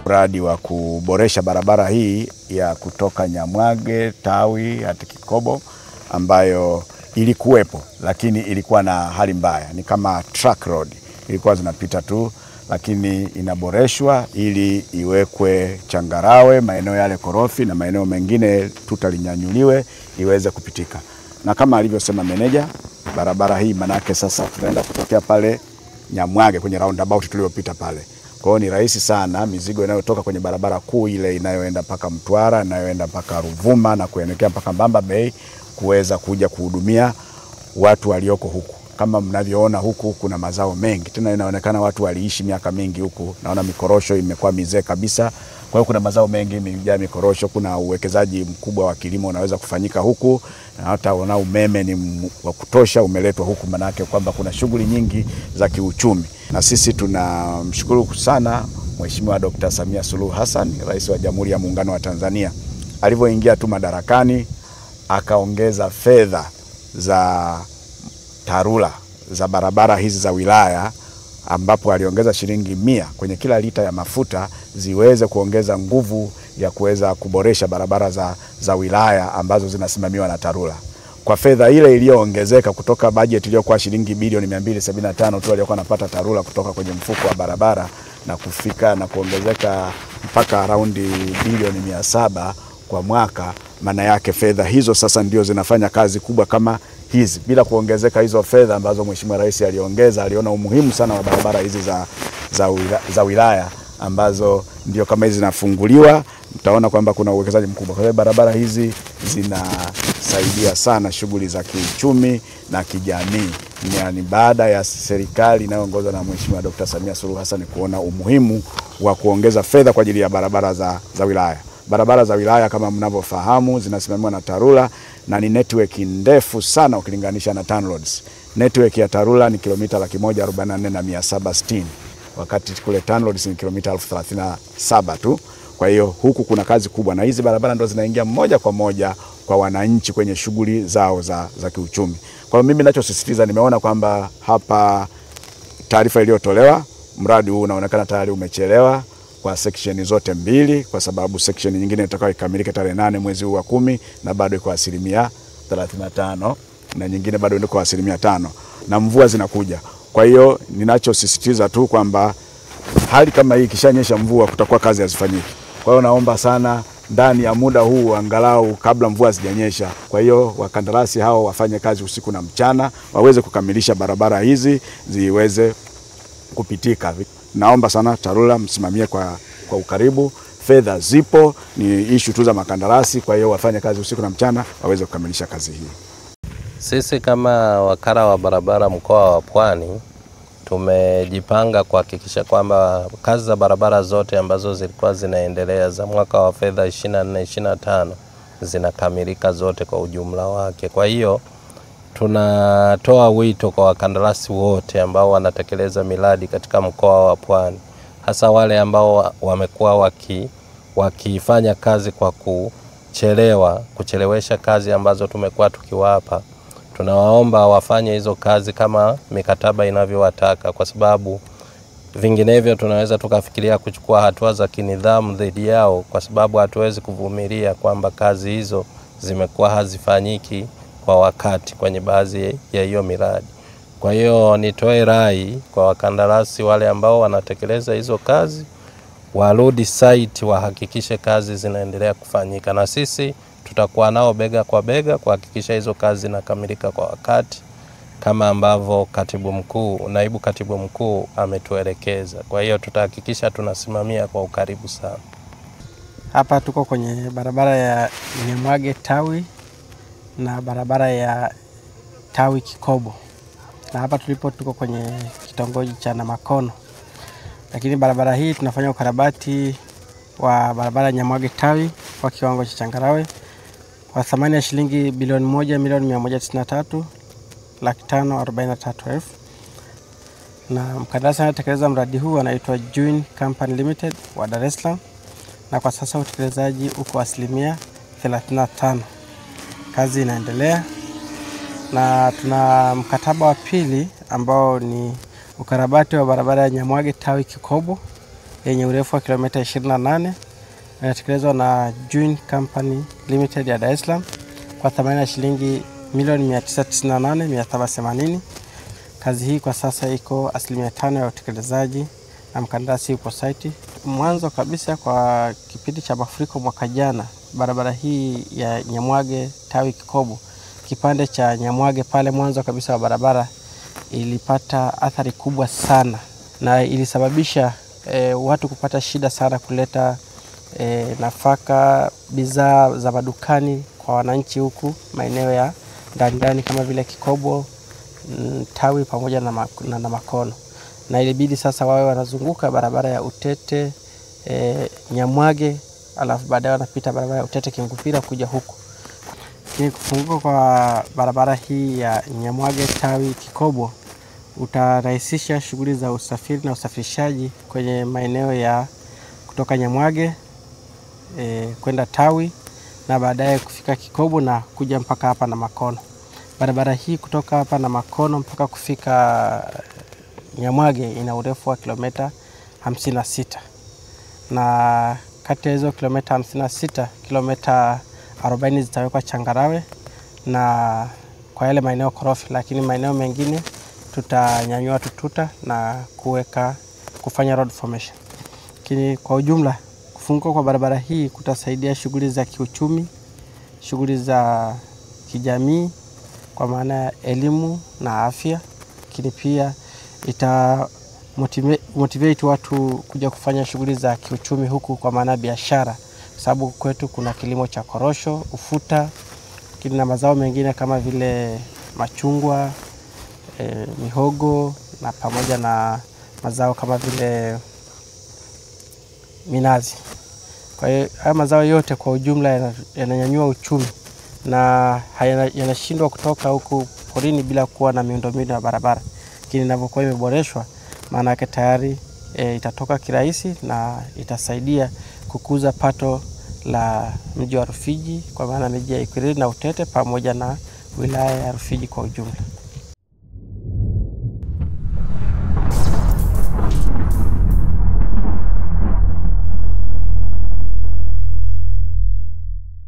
mradi wa kuboresha barabara hii ya kutoka Nyamwage Tawi hadi Kikobo ambayo ilikuwepo, lakini ilikuwa na hali mbaya, ni kama truck road, ilikuwa zinapita tu, lakini inaboreshwa ili iwekwe changarawe, maeneo yale korofi na maeneo mengine tutalinyanyuliwe iweze kupitika. Na kama alivyosema meneja, barabara hii manake sasa tunaenda kutokea pale Nyamwage kwenye roundabout tuliyopita pale. Kwa hiyo ni rahisi sana mizigo inayotoka kwenye barabara kuu ile inayoenda mpaka Mtwara, inayoenda mpaka Ruvuma na kuelekea mpaka Mbamba Bay kuweza kuja kuhudumia watu walioko huku. Kama mnavyoona huku kuna mazao mengi. Tena inaonekana watu waliishi miaka mingi huku. Naona mikorosho imekuwa mizee kabisa. Kwa hiyo kuna mazao mengi imejaa mikorosho, kuna uwekezaji mkubwa wa kilimo unaweza kufanyika huku, na hata una umeme ni wa kutosha umeletwa huku, manake kwamba kuna shughuli nyingi za kiuchumi. Na sisi tunamshukuru sana Mheshimiwa Dr. Samia Suluhu Hassan, Rais wa Jamhuri ya Muungano wa Tanzania. Alivyoingia tu madarakani akaongeza fedha za TARURA za barabara hizi za wilaya, ambapo aliongeza shilingi 100 kwenye kila lita ya mafuta ziweze kuongeza nguvu ya kuweza kuboresha barabara za wilaya ambazo zinasimamiwa na TARURA. Kwa fedha ile iliyoongezeka kutoka bajeti iliyokuwa shilingi bilioni 275 tu aliyokuwa anapata TARURA kutoka kwenye mfuko wa barabara na kufika na kuongezeka mpaka raundi bilioni 700 kwa mwaka, maana yake fedha hizo sasa ndio zinafanya kazi kubwa kama hizi. Bila kuongezeka hizo fedha ambazo Mheshimiwa Rais aliongeza, aliona umuhimu sana wa barabara hizi za wilaya ambazo ndio kama hizi zinafunguliwa, mtaona kwamba kuna uwekezaji mkubwa. Kwa hiyo barabara hizi zinasaidia sana shughuli za kiuchumi na kijamii. Ni baada ya serikali inayoongozwa na Mheshimiwa Dr. Samia Suluhu Hassan kuona umuhimu wa kuongeza fedha kwa ajili ya barabara za wilaya. Barabara za wilaya kama mnavyofahamu zinasimamiwa na TARURA na ni network ndefu sana ukilinganisha na TANROADS. Network ya TARURA ni kilomita 144,760, wakati kule TANROADS ni kilomita 37 tu. Kwa hiyo huku kuna kazi kubwa, na hizi barabara ndo zinaingia moja kwa moja kwa wananchi kwenye shughuli zao za kiuchumi. Kwa hiyo mimi ninachosisitiza, nimeona kwamba hapa taarifa iliyotolewa, mradi huu unaonekana tayari umechelewa kwa section zote mbili, kwa sababu section nyingine itakayo ikamilike tarehe 8 mwezi huu wa 10 na bado iko 35% na nyingine bado iko 5% na mvua zinakuja. Kwa hiyo ninachosisitiza tu kwamba hali kama hii kishanyesha mvua kutakuwa kazi hazifanyiki. Kwa hiyo naomba sana ndani ya muda huu angalau kabla mvua zijanyesha, kwa hiyo wakandarasi hao wafanye kazi usiku na mchana waweze kukamilisha barabara hizi ziweze kupitika. Naomba sana TARURA msimamie kwa ukaribu. Fedha zipo, ni issue tu za makandarasi, kwa hiyo wafanye kazi usiku na mchana waweze kukamilisha kazi hii. Sisi kama wakala wa barabara mkoa wa Pwani tumejipanga kuhakikisha kwamba kazi za barabara zote ambazo zilikuwa zinaendelea za mwaka wa fedha 24-25 zinakamilika zote kwa ujumla wake. Kwa hiyo tunatoa wito kwa wakandarasi wote ambao wanatekeleza miradi katika mkoa wa Pwani, hasa wale ambao wamekuwa wakifanya kazi kwa kuchelewesha kazi ambazo tumekuwa tukiwapa. Tunawaomba wafanye hizo kazi kama mikataba inavyowataka, kwa sababu vinginevyo tunaweza tukafikiria kuchukua hatua za kinidhamu dhidi yao, kwa sababu hatuwezi kuvumilia kwamba kazi hizo zimekuwa hazifanyiki kwa wakati kwenye baadhi ya hiyo miradi. Kwa hiyo nitoe rai kwa wakandarasi wale ambao wanatekeleza hizo kazi, warudi site wahakikishe kazi zinaendelea kufanyika, na sisi tutakuwa nao bega kwa bega kuhakikisha hizo kazi zinakamilika kwa wakati kama ambavyo naibu katibu mkuu ametuelekeza. Kwa hiyo tutahakikisha tunasimamia kwa ukaribu sana. Hapa tuko kwenye barabara ya Nyamwage Tawi na barabara ya Tawi Kikobo. Na hapa tuko kwenye kitongoji cha Namakono. Lakini barabara hii tunafanya ukarabati wa barabara Nyamwage Tawi kwa kiwango cha changarawe kwa thamani ya shilingi bilioni 1,193,543,000. Na mkandarasi anayetekeleza mradi huu anaitwa Join Company Limited wa Dar es Salaam, na kwa sasa utekelezaji uko 35%. Kazi inaendelea na tuna mkataba wa pili ambao ni ukarabati wa barabara ya Nyamwage Tawi Kikobo yenye urefu wa kilomita 28. Inatekelezwa na Joint Company Limited ya Dar es Salaam kwa thamani ya shilingi milioni 998,780. Kazi hii kwa sasa iko 5% ya utekelezaji na mkandarasi yupo site. Mwanzo kabisa kwa kipindi cha mafuriko mwaka jana, barabara hii ya Nyamwage Tawi Kikobo, kipande cha Nyamwage pale mwanzo kabisa wa barabara ilipata athari kubwa sana na ilisababisha watu kupata shida sana kuleta nafaka, bidhaa za madukani kwa wananchi huku maeneo ya ndani kama vile Kikobo, Tawi pamoja na Makono. Na ilibidi sasa wawe wanazunguka barabara ya Utete, Nyamwage, alafu baadaye wanapita barabara ya Utete Kingupira kuja huku. Lakini kufunguka kwa barabara hii ya Nyamwage Tawi Kikobo utarahisisha shughuli za usafiri na usafirishaji kwenye maeneo ya kutoka Nyamwage kwenda Tawi na baadaye kufika Kikobo na kuja mpaka hapa na Makono. Barabara hii kutoka hapa na Makono mpaka kufika Nyamwage ina urefu wa kilomita 56. Na kati ya hizo kilomita 56, kilomita 40 zitawekwa changarawe na kwa yale maeneo korofi, lakini maeneo mengine tutanyanyua tututa na kufanya road formation. Lakini kwa ujumla kufunguka kwa barabara hii kutasaidia shughuli za kiuchumi, shughuli za kijamii kwa maana ya elimu na afya, lakini pia motivate watu kuja kufanya shughuli za kiuchumi huku kwa maana biashara, sababu kwetu kuna kilimo cha korosho, ufuta, lakini na mazao mengine kama vile machungwa, mihogo na pamoja na mazao kama vile minazi. Kwa hiyo haya mazao yote kwa ujumla yananyanyua uchumi na yanashindwa kutoka huku porini bila kuwa na miundombinu ya barabara. Lakini inapokuwa imeboreshwa, maana yake tayari itatoka kirahisi na itasaidia kukuza pato la mji wa Rufiji kwa maana miji ya Ikwiriri na Utete pamoja na wilaya ya Rufiji kwa ujumla.